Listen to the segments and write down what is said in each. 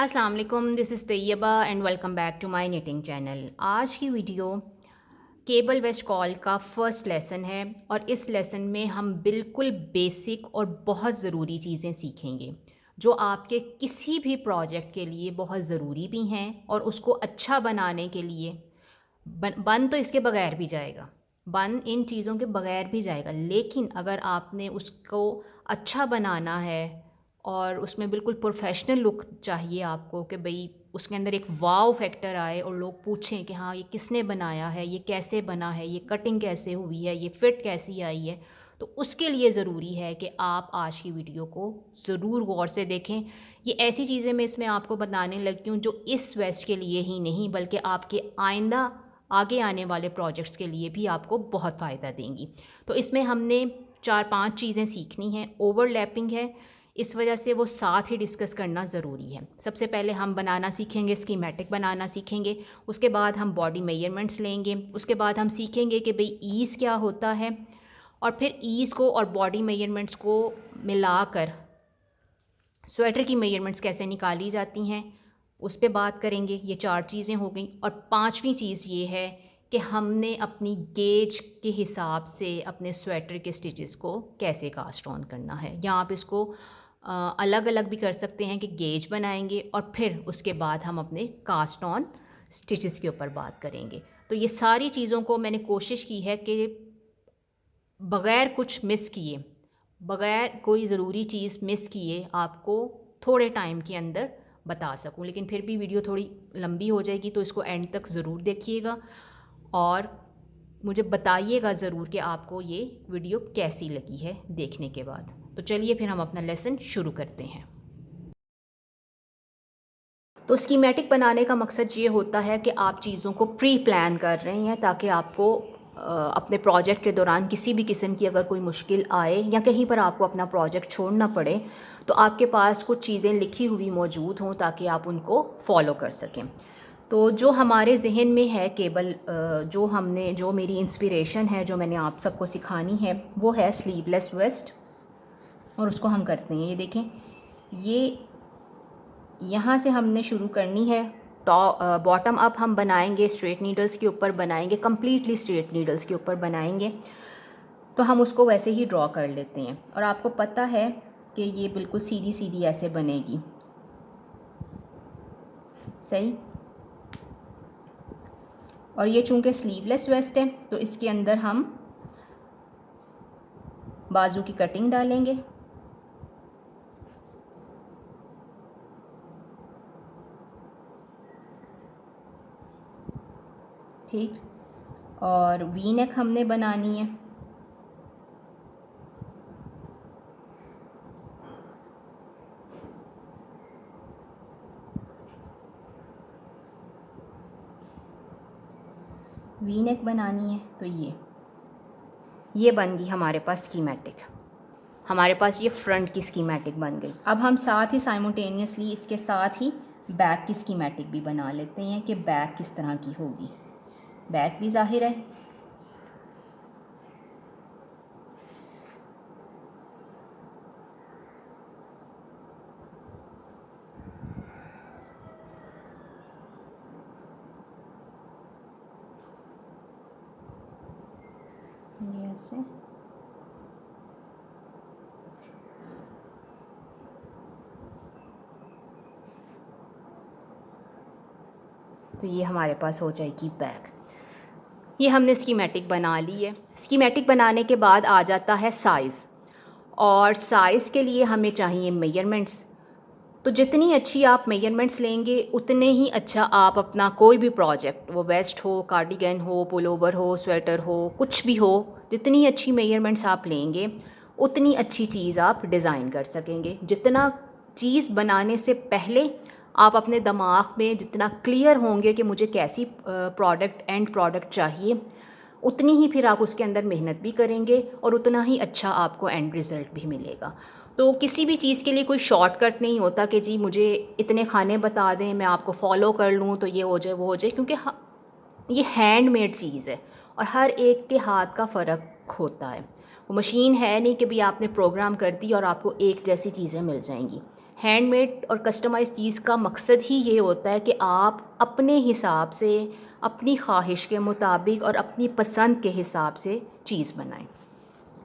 अस्सलाम वालेकुम, this is Taiba and welcome back to my knitting channel. आज की वीडियो केबल वेस्ट कॉल का फर्स्ट लेसन है और इस लेसन में हम बिल्कुल बेसिक और बहुत ज़रूरी चीज़ें सीखेंगे जो आपके किसी भी प्रोजेक्ट के लिए बहुत ज़रूरी भी हैं और उसको अच्छा बनाने के लिए बन तो इसके बगैर भी जाएगा, बन इन चीज़ों के बगैर भी जाएगा, लेकिन अगर आपने उसको अच्छा बनाना है और उसमें बिल्कुल प्रोफेशनल लुक चाहिए आपको कि भई उसके अंदर एक वाव फैक्टर आए और लोग पूछें कि हाँ, ये किसने बनाया है, ये कैसे बना है, ये कटिंग कैसे हुई है, ये फिट कैसी आई है। तो उसके लिए ज़रूरी है कि आप आज की वीडियो को ज़रूर गौर से देखें। ये ऐसी चीज़ें मैं इसमें आपको बताने लगती हूँ जो इस वेस्ट के लिए ही नहीं बल्कि आपके आइंदा आगे आने वाले प्रोजेक्ट्स के लिए भी आपको बहुत फ़ायदा देंगी। तो इसमें हमने 4-5 चीज़ें सीखनी हैं। ओवरलैपिंग है, इस वजह से वो साथ ही डिस्कस करना ज़रूरी है। सबसे पहले हम बनाना सीखेंगे, स्कीमेटिक बनाना सीखेंगे, उसके बाद हम बॉडी मेजरमेंट्स लेंगे, उसके बाद हम सीखेंगे कि भई ईज़ क्या होता है और फिर ईज़ को और बॉडी मेजरमेंट्स को मिलाकर स्वेटर की मेजरमेंट्स कैसे निकाली जाती हैं, उस पे बात करेंगे। ये 4 चीज़ें हो गई और 5वीं चीज़ ये है कि हमने अपनी गेज के हिसाब से अपने स्वेटर के स्टिचेस को कैसे कास्ट ऑन करना है, या आप इसको अलग अलग भी कर सकते हैं कि गेज बनाएंगे और फिर उसके बाद हम अपने कास्ट ऑन स्टिचेस के ऊपर बात करेंगे। तो ये सारी चीज़ों को मैंने कोशिश की है कि बग़ैर कुछ मिस किए, बग़ैर कोई ज़रूरी चीज़ मिस किए आपको थोड़े टाइम के अंदर बता सकूं। लेकिन फिर भी वीडियो थोड़ी लंबी हो जाएगी तो इसको एंड तक ज़रूर देखिएगा और मुझे बताइएगा ज़रूर कि आपको ये वीडियो कैसी लगी है देखने के बाद। तो चलिए फिर हम अपना लेसन शुरू करते हैं। तो स्कीमेटिक बनाने का मकसद ये होता है कि आप चीज़ों को प्री प्लान कर रहे हैं ताकि आपको अपने प्रोजेक्ट के दौरान किसी भी किस्म की अगर कोई मुश्किल आए या कहीं पर आपको अपना प्रोजेक्ट छोड़ना पड़े तो आपके पास कुछ चीज़ें लिखी हुई मौजूद हों ताकि आप उनको फॉलो कर सकें। तो जो हमारे ज़हन में है केबल जो मेरी इंस्पिरेशन है, जो मैंने आप सबको सिखानी है, वो है स्लीवलेस वेस्ट। और उसको हम करते हैं, ये देखें, ये यहाँ से हमने शुरू करनी है। बॉटम अप हम बनाएंगे, स्ट्रेट नीडल्स के ऊपर बनाएंगे, कम्प्लीटली स्ट्रेट नीडल्स के ऊपर बनाएंगे। तो हम उसको वैसे ही ड्रॉ कर लेते हैं और आपको पता है कि ये बिल्कुल सीधी सीधी ऐसे बनेगी, सही। और ये चूँकि स्लीवलेस वेस्ट है तो इसके अंदर हम बाजू की कटिंग डालेंगे। ठीक, और वी नेक हमने बनानी है। वी नेक बनानी है तो ये बन गई हमारे पास स्कीमेटिक। हमारे पास ये फ्रंट की स्कीमेटिक बन गई। अब हम साथ ही साइमल्टेनियसली इसके साथ ही बैक की स्कीमेटिक भी बना लेते हैं कि बैक किस तरह की होगी। बैक भी ज़ाहिर है। ये ऐसे, तो ये हमारे पास हो जाएगी बैक। ये हमने स्कीमेटिक बना ली है। स्कीमेटिक बनाने के बाद आ जाता है साइज़, और साइज़ के लिए हमें चाहिए मेजरमेंट्स। तो जितनी अच्छी आप मेजरमेंट्स लेंगे उतने ही अच्छा आप अपना कोई भी प्रोजेक्ट, वो वेस्ट हो, कार्डिगन हो, पुलोवर हो, स्वेटर हो, कुछ भी हो, जितनी अच्छी मेजरमेंट्स आप लेंगे उतनी अच्छी चीज़ आप डिज़ाइन कर सकेंगे। जितना चीज़ बनाने से पहले आप अपने दिमाग में जितना क्लियर होंगे कि मुझे कैसी प्रोडक्ट एंड प्रोडक्ट चाहिए, उतनी ही फिर आप उसके अंदर मेहनत भी करेंगे और उतना ही अच्छा आपको एंड रिज़ल्ट भी मिलेगा। तो किसी भी चीज़ के लिए कोई शॉर्टकट नहीं होता कि जी मुझे इतने खाने बता दें, मैं आपको फॉलो कर लूँ तो ये हो जाए वो हो जाए, क्योंकि ये हैंडमेड चीज़ है और हर एक के हाथ का फ़र्क होता है। वो मशीन है नहीं कि भी आपने प्रोग्राम कर दी और आपको एक जैसी चीज़ें मिल जाएंगी। हैंडमेड और कस्टमाइज़ चीज़ का मकसद ही ये होता है कि आप अपने हिसाब से, अपनी ख्वाहिश के मुताबिक और अपनी पसंद के हिसाब से चीज़ बनाएं।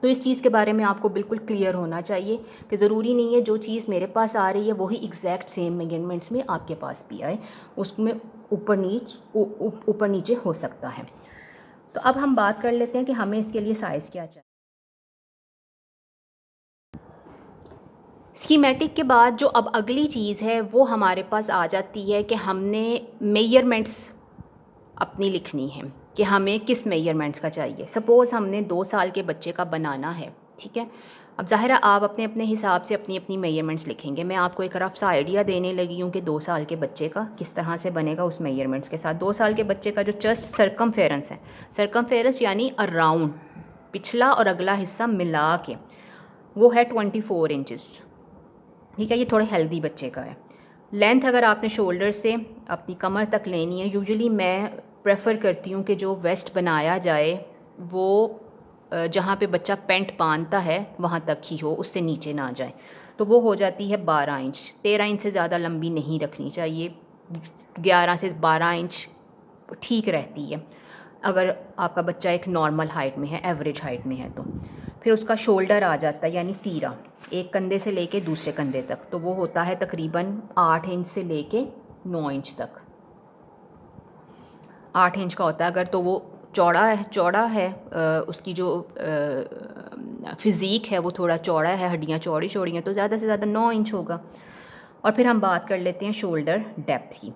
तो इस चीज़ के बारे में आपको बिल्कुल क्लियर होना चाहिए कि ज़रूरी नहीं है जो चीज़ मेरे पास आ रही है वही एग्जैक्ट सेम मेजरमेंट्स में आपके पास भी आए, उसमें ऊपर नीचे हो सकता है। तो अब हम बात कर लेते हैं कि हमें इसके लिए साइज़ क्या चाहिए। स्कीमेटिक के बाद जो अब अगली चीज़ है वो हमारे पास आ जाती है कि हमने मेजरमेंट्स अपनी लिखनी है कि हमें किस मेजरमेंट्स का चाहिए। सपोज़ हमने 2 साल के बच्चे का बनाना है, ठीक है। अब ज़ाहिर है आप अपने अपने हिसाब से अपनी अपनी मेजरमेंट्स लिखेंगे। मैं आपको एक रफ़ सा आइडिया देने लगी हूँ कि 2 साल के बच्चे का किस तरह से बनेगा उस मेजरमेंट्स के साथ। 2 साल के बच्चे का जो चेस्ट सर्कमफेरेंस है, सर्कमफेरेंस यानी अराउंड पिछला और अगला हिस्सा मिला के, वो है 24 इंचज़, ठीक है। ये थोड़े हेल्दी बच्चे का है। लेंथ अगर आपने शोल्डर से अपनी कमर तक लेनी है, यूजुअली मैं प्रेफर करती हूँ कि जो वेस्ट बनाया जाए वो जहाँ पे बच्चा पैंट बांधता है वहाँ तक ही हो, उससे नीचे ना जाए। तो वो हो जाती है 12 इंच। 13 इंच से ज़्यादा लंबी नहीं रखनी चाहिए, 11 से 12 इंच ठीक रहती है अगर आपका बच्चा एक नॉर्मल हाइट में है, एवरेज हाइट में है तो। फिर उसका शोल्डर आ जाता है यानी तीरा, एक कंधे से लेके दूसरे कंधे तक, तो वो होता है तकरीबन 8 इंच से लेके 9 इंच तक। 8 इंच का होता है अगर तो वो चौड़ा है, उसकी जो फ़िज़ीक है वो थोड़ा चौड़ा है, हड्डियाँ चौड़ी-चौड़ी हैं, तो ज़्यादा से ज़्यादा 9 इंच होगा। और फिर हम बात कर लेते हैं शोल्डर डेप्थ की।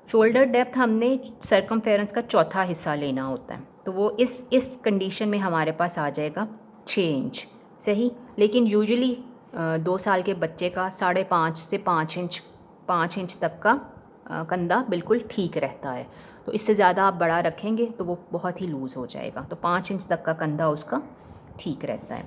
शोल्डर डेप्थ हमने सर्कमफेरेंस का चौथा हिस्सा लेना होता है, तो वो इस कंडीशन में हमारे पास आ जाएगा 6 इंच, सही। लेकिन यूजुअली 2 साल के बच्चे का 5.5 से 5 इंच तक का कंधा बिल्कुल ठीक रहता है। तो इससे ज़्यादा आप बड़ा रखेंगे तो वो बहुत ही लूज़ हो जाएगा, तो 5 इंच तक का कंधा उसका ठीक रहता है।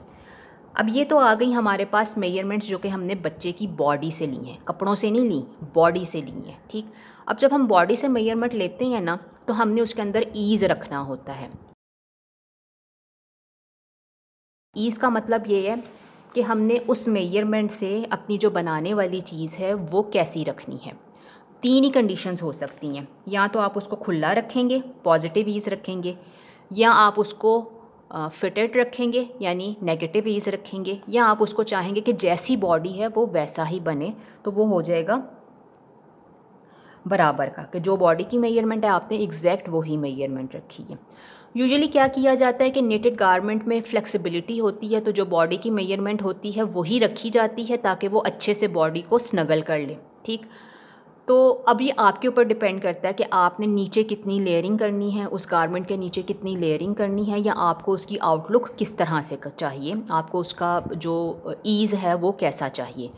अब ये तो आ गई हमारे पास मेजरमेंट्स जो कि हमने बच्चे की बॉडी से ली हैं, कपड़ों से नहीं ली, बॉडी से ली हैं, ठीक। अब जब हम बॉडी से मेजरमेंट लेते हैं ना, तो हमने उसके अंदर ईज़ रखना होता है। ईज़ का मतलब ये है कि हमने उस मेजरमेंट से अपनी जो बनाने वाली चीज़ है वो कैसी रखनी है। 3 ही कंडीशंस हो सकती हैं, या तो आप उसको खुला रखेंगे, पॉजिटिव ईज़ रखेंगे, या आप उसको फिटेड रखेंगे यानी नेगेटिव ईज़ रखेंगे, या आप उसको चाहेंगे कि जैसी बॉडी है वो वैसा ही बने, तो वो हो जाएगा बराबर का, कि जो बॉडी की मेजरमेंट है आपने एग्जैक्ट वही मेजरमेंट रखी है। यूजुअली क्या किया जाता है कि निटेड गारमेंट में फ्लेक्सिबिलिटी होती है, तो जो बॉडी की मेजरमेंट होती है वही रखी जाती है ताकि वो अच्छे से बॉडी को स्नगल कर ले, ठीक। तो अब ये आपके ऊपर डिपेंड करता है कि आपने नीचे कितनी लेयरिंग करनी है, उस गारमेंट के नीचे कितनी लेयरिंग करनी है, या आपको उसकी आउटलुक किस तरह से चाहिए, आपको उसका जो ईज़ है वो कैसा चाहिए।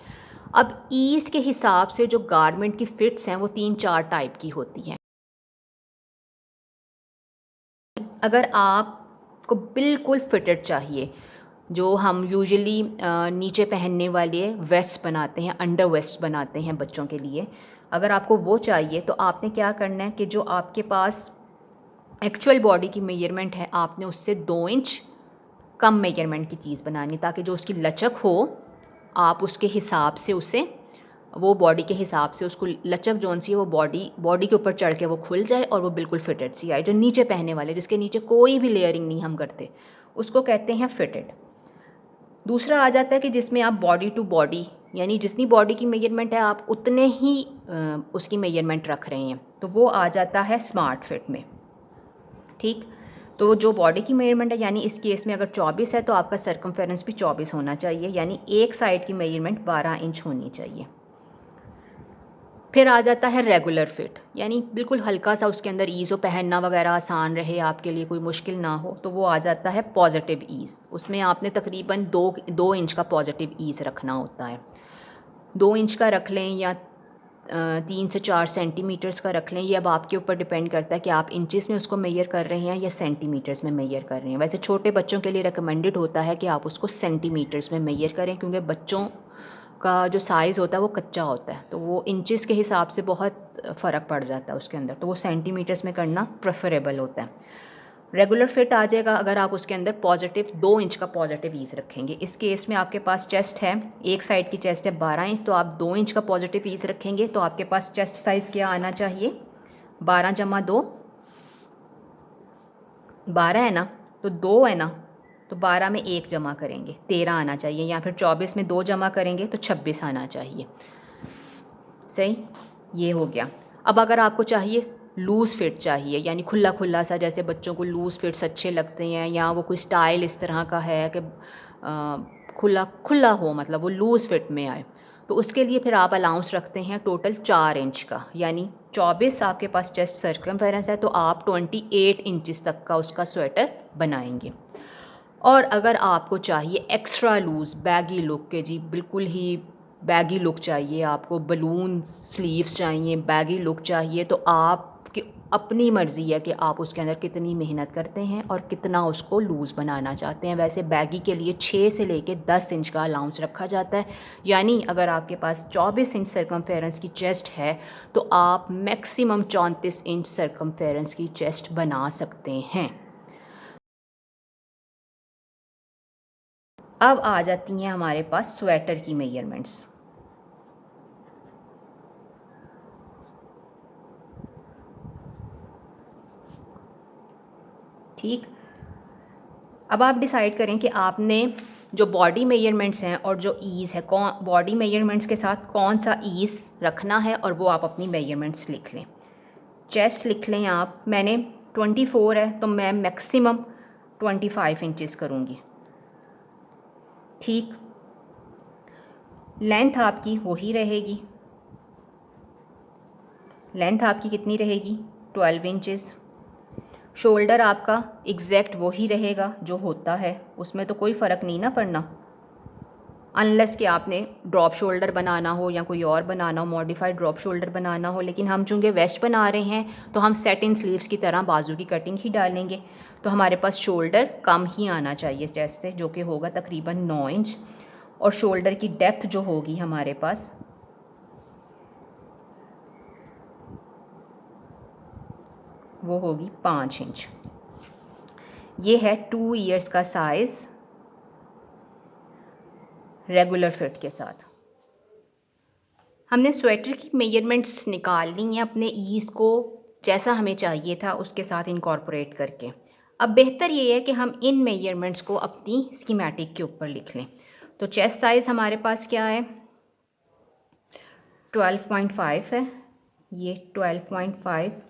अब ईज़ के हिसाब से जो गारमेंट की फ़िट्स हैं वो 3-4 टाइप की होती हैं। अगर आपको बिल्कुल फ़िटेड चाहिए, जो हम यूजुअली नीचे पहनने वाले वेस्ट बनाते हैं, अंडर वेस्ट बनाते हैं बच्चों के लिए, अगर आपको वो चाहिए तो आपने क्या करना है कि जो आपके पास एक्चुअल बॉडी की मेजरमेंट है आपने उससे 2 इंच कम मेजरमेंट की चीज़ बनानी, ताकि जो उसकी लचक हो आप उसके हिसाब से उसे, वो बॉडी के हिसाब से उसको लचक जौन सी है वो बॉडी के ऊपर चढ़ के वो खुल जाए और वो बिल्कुल फिटेड सी आए। जो नीचे पहनने वाले जिसके नीचे कोई भी लेयरिंग नहीं हम करते, उसको कहते हैं फिटेड। दूसरा आ जाता है कि जिसमें आप बॉडी टू बॉडी यानी जितनी बॉडी की मेजरमेंट है आप उतने ही उसकी मेजरमेंट रख रहे हैं, तो वो आ जाता है स्मार्ट फिट में, ठीक। तो जो बॉडी की मेजरमेंट है यानी इस केस में अगर 24 है तो आपका सर्कमफेरेंस भी 24 होना चाहिए, यानी एक साइड की मेजरमेंट 12 इंच होनी चाहिए। फिर आ जाता है रेगुलर फिट, यानी बिल्कुल हल्का सा उसके अंदर ईज़ हो, पहनना वगैरह आसान रहे, आपके लिए कोई मुश्किल ना हो, तो वो आ जाता है पॉजिटिव ईज़। उसमें आपने तकरीबन 2 इंच का पॉजिटिव ईज़ रखना होता है। 2 इंच का रख लें या 3 से 4 सेंटीमीटर्स का रख लें, ये अब आपके ऊपर डिपेंड करता है कि आप इंचेस में उसको मेजर कर रहे हैं या सेंटीमीटर्स में मेजर कर रहे हैं। वैसे छोटे बच्चों के लिए रिकमेंडेड होता है कि आप उसको सेंटीमीटर्स में मेजर करें, क्योंकि बच्चों का जो साइज़ होता है वो कच्चा होता है, तो वो इंचेस के हिसाब से बहुत फ़र्क पड़ जाता है उसके अंदर, तो वो सेंटीमीटर्स में करना प्रेफरेबल होता है। रेगुलर फिट आ जाएगा अगर आप उसके अंदर पॉजिटिव 2 इंच का पॉजिटिव ईज़ रखेंगे। इस केस में आपके पास चेस्ट है, एक साइड की चेस्ट है 12 इंच, तो आप 2 इंच का पॉजिटिव ईज़ रखेंगे तो आपके पास चेस्ट साइज़ क्या आना चाहिए, 12 जमा 2 12 है ना, तो 2 है ना, तो 12 में 1 जमा करेंगे 13 आना चाहिए, या फिर 24 में 2 जमा करेंगे तो 26 आना चाहिए। सही, ये हो गया। अब अगर आपको चाहिए लूज़ फिट चाहिए, यानी खुला खुला सा, जैसे बच्चों को लूज़ फिट्स अच्छे लगते हैं, या वो कोई स्टाइल इस तरह का है कि खुला खुला हो, मतलब वो लूज़ फिट में आए, तो उसके लिए फिर आप अलाउंस रखते हैं टोटल 4 इंच का, यानी 24 आपके पास चेस्ट सर्कमफेरेंस है तो आप 28 इंचज़ तक का उसका स्वेटर बनाएंगे। और अगर आपको चाहिए एक्स्ट्रा लूज़ बैगी लुक के, जी बिल्कुल ही बैगी लुक चाहिए आपको, बलून स्लीव्स चाहिए, बैगी लुक चाहिए, तो आपकी अपनी मर्ज़ी है कि आप उसके अंदर कितनी मेहनत करते हैं और कितना उसको लूज़ बनाना चाहते हैं। वैसे बैगी के लिए 6 से लेके 10 इंच का अलाउंस रखा जाता है, यानी अगर आपके पास 24 इंच सर्कमफेरेंस की चेस्ट है तो आप मैक्सिमम 34 इंच सर्कमफेरेंस की चेस्ट बना सकते हैं। अब आ जाती हैं हमारे पास स्वेटर की मेजरमेंट्स। ठीक, अब आप डिसाइड करें कि आपने जो बॉडी मेजरमेंट्स हैं और जो ईज़ है, कौन बॉडी मेजरमेंट्स के साथ कौन सा ईज़ रखना है, और वो आप अपनी मेजरमेंट्स लिख लें। चेस्ट लिख लें आप, मैंने 24 है तो मैं मैक्सिमम 25 इंचज़ करूँगी। ठीक, लेंथ आपकी वही रहेगी, लेंथ आपकी कितनी रहेगी, 12 इंचज़। शोल्डर आपका एग्जैक्ट वही रहेगा जो होता है, उसमें तो कोई फ़र्क नहीं ना पड़ना, अनलेस कि आपने ड्रॉप शोल्डर बनाना हो या कोई और बनाना हो, मॉडिफाइड ड्रॉप शोल्डर बनाना हो। लेकिन हम चूँकि वेस्ट बना रहे हैं तो हम सेट इन स्लीव्स की तरह बाजू की कटिंग ही डालेंगे, तो हमारे पास शोल्डर कम ही आना चाहिए चेस्ट से, जो कि होगा तकरीबन 9 इंच, और शोल्डर की डेप्थ जो होगी हमारे पास वो होगी 5 इंच। ये है 2 ईयर्स का साइज़ रेगुलर फिट के साथ। हमने स्वेटर की मेजरमेंट्स निकाल ली हैं अपने ईज़ को जैसा हमें चाहिए था उसके साथ इनकॉर्पोरेट करके। अब बेहतर ये है कि हम इन मेजरमेंट्स को अपनी स्कीमेटिक के ऊपर लिख लें। तो चेस्ट साइज़ हमारे पास क्या है, 12.5 है, ये 12.5,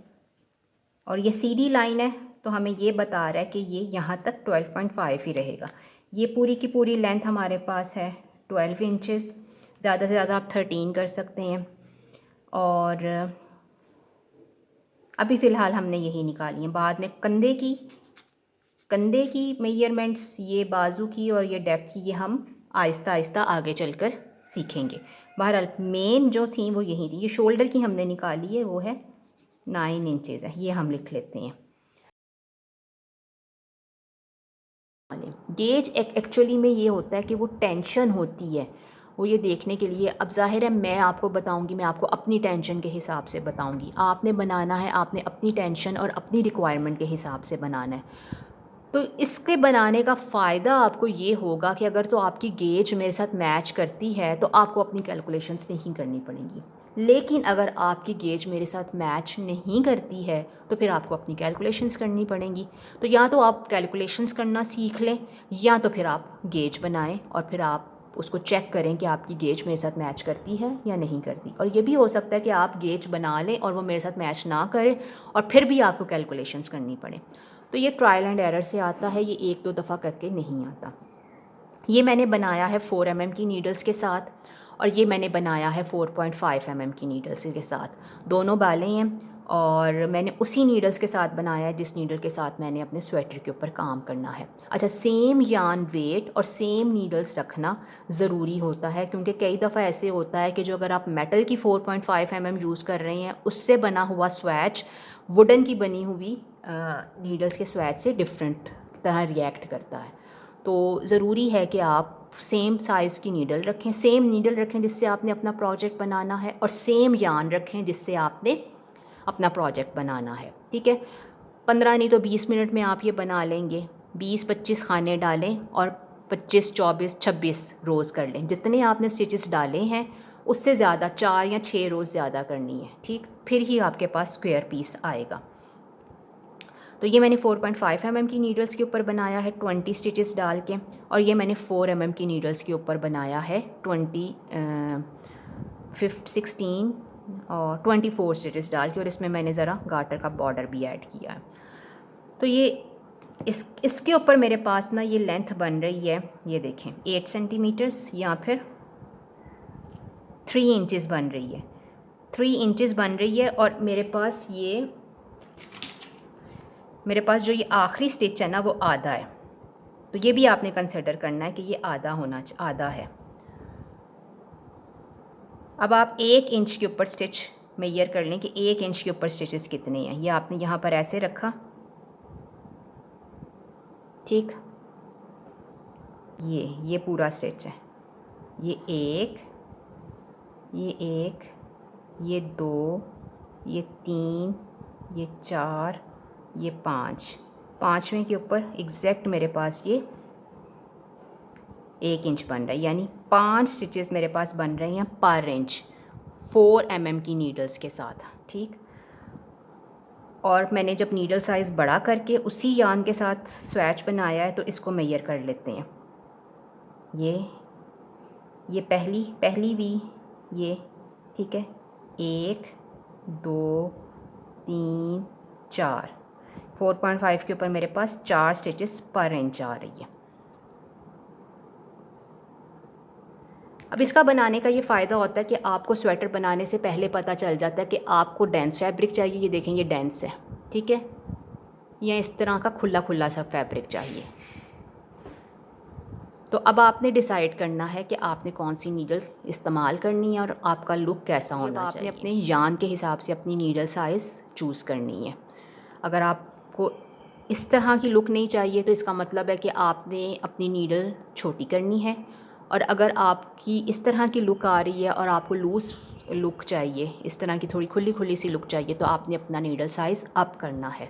और ये सीधी लाइन है तो हमें ये बता रहा है कि ये यहाँ तक 12.5 ही रहेगा। ये पूरी की पूरी लेंथ हमारे पास है 12 इंचज़, ज़्यादा से ज़्यादा आप 13 कर सकते हैं। और अभी फ़िलहाल हमने यही निकाली है, बाद में कंधे की मेजरमेंट्स, ये बाजू की और ये डेप्थ की, ये हम आहिस्ता आहिस्ता आगे चलकर सीखेंगे। बहरहाल मेन जो थी वो यही थी। ये शोल्डर की हमने निकाली है, वो है 9 इंचज़ है, ये हम लिख लेते हैं। गेज एक्चुअली में ये होता है कि वो टेंशन होती है, वो ये देखने के लिए। अब ज़ाहिर है मैं आपको बताऊंगी, मैं आपको अपनी टेंशन के हिसाब से बताऊंगी, आपने बनाना है, आपने अपनी टेंशन और अपनी रिक्वायरमेंट के हिसाब से बनाना है। तो इसके बनाने का फ़ायदा आपको ये होगा कि अगर तो आपकी गेज मेरे साथ मैच करती है तो आपको अपनी कैलकुलेशंस नहीं करनी पड़ेंगी, लेकिन अगर आपकी गेज मेरे साथ मैच नहीं करती है तो फिर आपको अपनी कैलकुलेशंस करनी पड़ेंगी। तो या तो आप कैलकुलेशंस करना सीख लें, या तो फिर आप गेज बनाएं और फिर आप उसको चेक करें कि आपकी गेज मेरे साथ मैच करती है या नहीं करती। और ये भी हो सकता है कि आप गेज बना लें और वो मेरे साथ मैच ना करे और फिर भी आपको कैलकुलेशंस करनी पड़े। तो ये ट्रायल एंड एरर से आता है, ये 1-2 दफ़ा करके नहीं आता। ये मैंने बनाया है 4 mm की नीडल्स के साथ, और ये मैंने बनाया है 4.5 mm की नीडल्स के साथ। दोनों बालें हैं और मैंने उसी नीडल्स के साथ बनाया है जिस नीडल के साथ मैंने अपने स्वेटर के ऊपर काम करना है। अच्छा, सेम यार्न वेट और सेम नीडल्स रखना ज़रूरी होता है, क्योंकि कई दफ़ा ऐसे होता है कि जो अगर आप मेटल की 4.5 mm यूज़ कर रहे हैं उससे बना हुआ स्वैच वुडन की बनी हुई नीडल्स के स्वैच से डिफरेंट तरह रिएक्ट करता है। तो ज़रूरी है कि आप सेम साइज़ की नीडल रखें, सेम नीडल रखें जिससे आपने अपना प्रोजेक्ट बनाना है, और सेम यार्न रखें जिससे आपने अपना प्रोजेक्ट बनाना है। ठीक है, 15 नहीं तो 20 मिनट में आप ये बना लेंगे। 20-25 खाने डालें और 25-24-26 रोज़ कर लें। जितने आपने स्टिचेस डाले हैं उससे ज़्यादा 4 या 6 रोज़ ज़्यादा करनी है, ठीक, फिर ही आपके पास स्क्वायर पीस आएगा। तो ये मैंने 4.5 mm की नीडल्स के ऊपर बनाया है 20 स्टिचेस डाल के, और ये मैंने 4 mm की नीडल्स के ऊपर बनाया है 16 और 24 स्टिचेस डाल के, और इसमें मैंने ज़रा गार्टर का बॉर्डर भी ऐड किया है। तो ये इसके ऊपर मेरे पास ना ये लेंथ बन रही है, ये देखें 8 सेंटीमीटर्स या फिर 3 इंचज़ बन रही है, 3 इंचज़ बन रही है। और मेरे पास जो ये आखिरी स्टिच है ना वो आधा है, तो ये भी आपने कंसिडर करना है कि ये आधा है। अब आप 1 इंच के ऊपर स्टिच मेजर कर लें कि 1 इंच के ऊपर स्टिचेस कितने हैं। ये आपने यहाँ पर ऐसे रखा, ठीक, ये पूरा स्टिच है, ये 1, ये 2, ये 3, ये 4, ये 5, पाँचवें के ऊपर एग्जैक्ट मेरे पास ये 1 इंच बन रहा है, यानी 5 स्टिचेस मेरे पास बन रहे हैं पर इंच 4 mm की नीडल्स के साथ, ठीक। और मैंने जब नीडल साइज़ बड़ा करके उसी यार्न के साथ स्वैच बनाया है तो इसको मेजर कर लेते हैं। ये पहली भी ये, ठीक है, 1 2 3 4, 4.5 के ऊपर मेरे पास 4 स्टिचेस पर इंच आ रही है। अब इसका बनाने का ये फ़ायदा होता है कि आपको स्वेटर बनाने से पहले पता चल जाता है कि आपको डेंस फैब्रिक चाहिए। ये देखें, ये डेंस है, ठीक है, या इस तरह का खुला खुला सा फैब्रिक चाहिए। तो अब आपने डिसाइड करना है कि आपने कौन सी नीडल इस्तेमाल करनी है और आपका लुक कैसा होना चाहिए। आपने अपने यार्न के हिसाब से अपनी नीडल साइज़ चूज़ करनी है। अगर आपको इस तरह की लुक नहीं चाहिए तो इसका मतलब है कि आपने अपनी नीडल छोटी करनी है, और अगर आपकी इस तरह की लुक आ रही है और आपको लूज़ लुक चाहिए, इस तरह की थोड़ी खुली खुली सी लुक चाहिए, तो आपने अपना नीडल साइज़ अप करना है।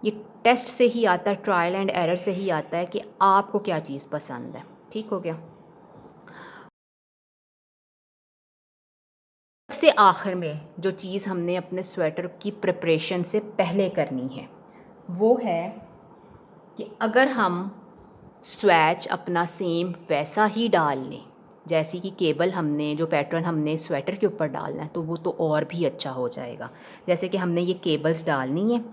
ये टेस्ट से ही आता है, ट्रायल एंड एरर से ही आता है कि आपको क्या चीज़ पसंद है, ठीक हो गया। सबसे आखिर में जो चीज़ हमने अपने स्वेटर की प्रिपरेशन से पहले करनी है वो है कि अगर हम स्वैच अपना सेम वैसा ही डाल लें जैसी कि केबल हमने, जो पैटर्न हमने स्वेटर के ऊपर डालना है, तो वो तो और भी अच्छा हो जाएगा। जैसे कि हमने ये केबल्स डालनी है,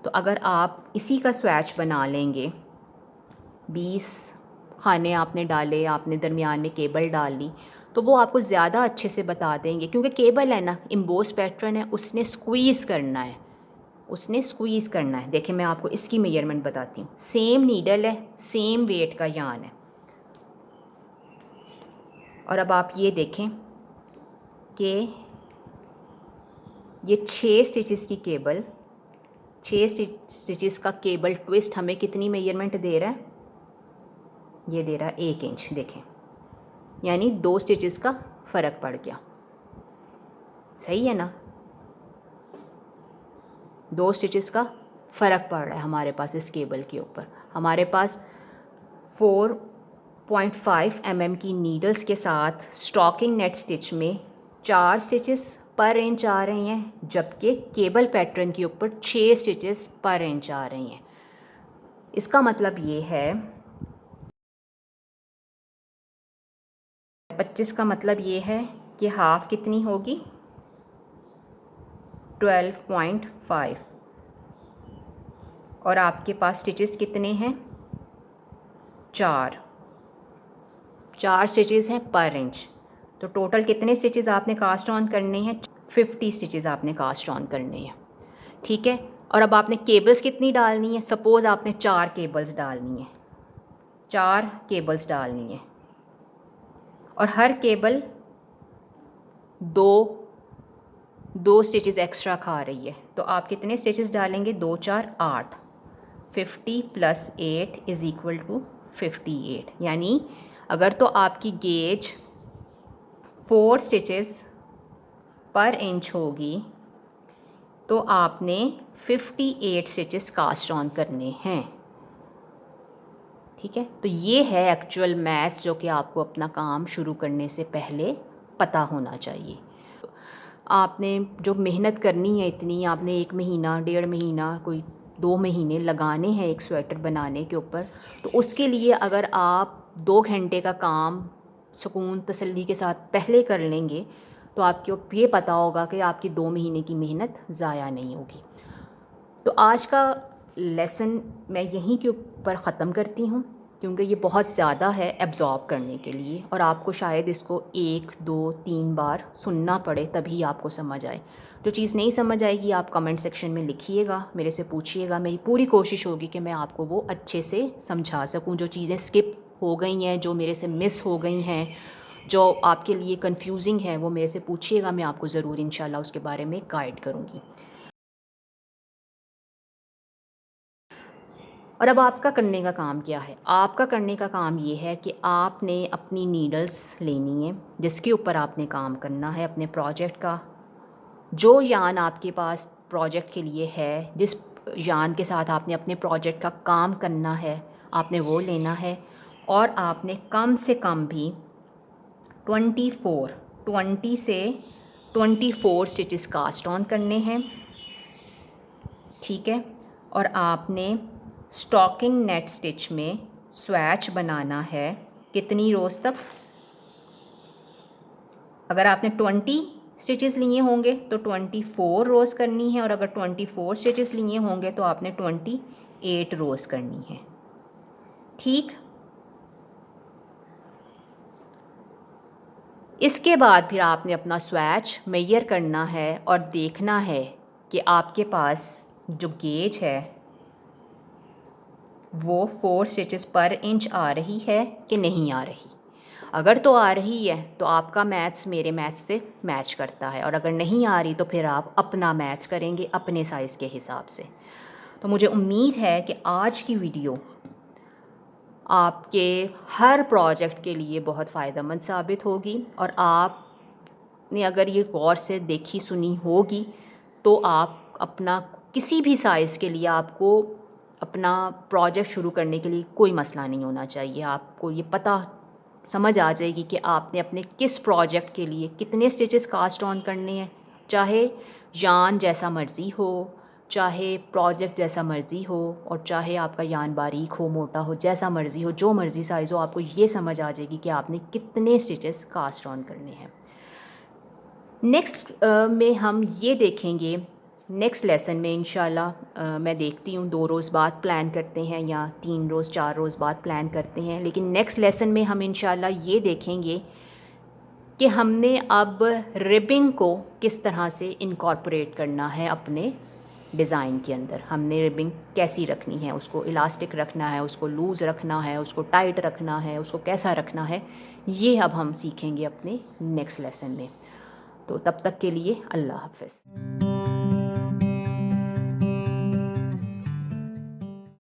तो अगर आप इसी का स्वैच बना लेंगे, 20 खाने आपने डाले, आपने दरमियान में केबल डाल ली, तो वो आपको ज़्यादा अच्छे से बता देंगे, क्योंकि केबल है ना, एम्बोस पैटर्न है, उसने स्क्वीज़ करना है, देखिए मैं आपको इसकी मेजरमेंट बताती हूँ। सेम नीडल है, सेम वेट का यार्न है, और अब आप ये देखें कि ये 6 स्टिचेस की केबल, 6 स्टिचेस का केबल ट्विस्ट हमें कितनी मेजरमेंट दे रहा है? ये दे रहा है 1 इंच, देखें, यानी 2 स्टिचेस का फ़र्क पड़ गया, सही है ना? 2 स्टिचेस का फ़र्क पड़ रहा है हमारे पास इस केबल के ऊपर। हमारे पास 4.5 mm की नीडल्स के साथ स्टॉकिंग नेट स्टिच में 4 स्टिचेस पर इंच आ रही हैं, जबकि केबल पैटर्न के ऊपर 6 स्टिचेस पर इंच आ रही हैं। इसका मतलब ये है 25 का मतलब ये है कि हाफ़ कितनी होगी? 12.5, और आपके पास स्टिचेस कितने हैं? 4 स्टिचेस हैं पर इंच। तो टोटल कितने स्टिचेस आपने कास्ट ऑन करने हैं? 50 स्टिचेस आपने कास्ट ऑन करने हैं, ठीक है। और अब आपने केबल्स कितनी डालनी है? सपोज़ आपने 4 केबल्स डालनी है, 4 केबल्स डालनी है, और हर केबल दो स्टिचेस एक्स्ट्रा खा रही है, तो आप कितने स्टिचेस डालेंगे? 2 4 8, 50 + 8 = 58, यानी अगर तो आपकी गेज 4 स्टिचेस पर इंच होगी तो आपने 58 स्टिचेस कास्ट ऑन करने हैं। ठीक है, तो ये है एक्चुअल मैथ्स जो कि आपको अपना काम शुरू करने से पहले पता होना चाहिए। आपने जो मेहनत करनी है इतनी, आपने 1 महीना, 1.5 महीना, कोई 2 महीने लगाने हैं एक स्वेटर बनाने के ऊपर, तो उसके लिए अगर आप 2 घंटे का काम सुकून तसल्ली के साथ पहले कर लेंगे, तो आपको ये पता होगा कि आपकी 2 महीने की मेहनत ज़ाया नहीं होगी। तो आज का लेसन मैं यहीं के ऊपर ख़त्म करती हूँ, क्योंकि ये बहुत ज़्यादा है एब्ज़ॉर्ब करने के लिए, और आपको शायद इसको 1, 2, 3 बार सुनना पड़े तभी आपको समझ आए। जो चीज़ नहीं समझ आएगी आप कमेंट सेक्शन में लिखिएगा, मेरे से पूछिएगा, मेरी पूरी कोशिश होगी कि मैं आपको वो अच्छे से समझा सकूँ। जो चीज़ें स्किप हो गई हैं, जो मेरे से मिस हो गई हैं, जो आपके लिए कन्फ्यूजिंग है, वो मेरे से पूछिएगा, मैं आपको ज़रूर इंशाल्लाह उसके बारे में गाइड करूँगी। और अब आपका करने का काम क्या है? आपका करने का काम ये है कि आपने अपनी नीडल्स लेनी है, जिसके ऊपर आपने काम करना है अपने प्रोजेक्ट का। जो यान आपके पास प्रोजेक्ट के लिए है, जिस यान के साथ आपने अपने प्रोजेक्ट का काम करना है, आपने वो लेना है। और आपने कम से कम भी 20 से 24 स्टिचेस कास्ट ऑन करने हैं। ठीक है, और आपने स्टॉकिंग नेट स्टिच में स्वैच बनाना है कितनी रोज़ तक? अगर आपने 20 स्टिचेस लिए होंगे तो 24 रोज़ करनी है, और अगर 24 स्टिचेस लिए होंगे तो आपने 28 रोज़ करनी है। ठीक, इसके बाद फिर आपने अपना स्वैच मेजर करना है और देखना है कि आपके पास जो गेज है वो 4 स्टिचेस पर इंच आ रही है कि नहीं आ रही। अगर तो आ रही है तो आपका मैथ्स मेरे मैथ्स से मैच करता है, और अगर नहीं आ रही तो फिर आप अपना मैथ्स करेंगे अपने साइज़ के हिसाब से। तो मुझे उम्मीद है कि आज की वीडियो आपके हर प्रोजेक्ट के लिए बहुत फ़ायदेमंद साबित होगी, और आपने अगर ये गौर से देखी सुनी होगी तो आप अपना किसी भी साइज़ के लिए आपको अपना प्रोजेक्ट शुरू करने के लिए कोई मसला नहीं होना चाहिए। आपको ये पता समझ आ जाएगी कि आपने अपने किस प्रोजेक्ट के लिए कितने स्टिचेस कास्ट ऑन करने हैं, चाहे यान जैसा मर्ज़ी हो, चाहे प्रोजेक्ट जैसा मर्ज़ी हो, और चाहे आपका यान बारीक हो, मोटा हो, जैसा मर्ज़ी हो, जो मर्ज़ी साइज़ हो, आपको ये समझ आ जाएगी कि आपने कितने स्टिचेस कास्ट ऑन करने हैं। नेक्स्ट में हम ये देखेंगे, नेक्स्ट लेसन में इंशाल्लाह मैं देखती हूँ 2 रोज़ बाद प्लान करते हैं या 3 रोज़ 4 रोज़ बाद प्लान करते हैं, लेकिन नेक्स्ट लेसन में हम इंशाल्लाह ये देखेंगे कि हमने अब रिबिंग को किस तरह से इनकॉर्पोरेट करना है अपने डिज़ाइन के अंदर। हमने रिबिंग कैसी रखनी है, उसको इलास्टिक रखना है, उसको लूज़ रखना है, उसको टाइट रखना है, उसको कैसा रखना है, ये अब हम सीखेंगे अपने नेक्स्ट लेसन में। तो तब तक के लिए अल्लाह हाफ़िज़।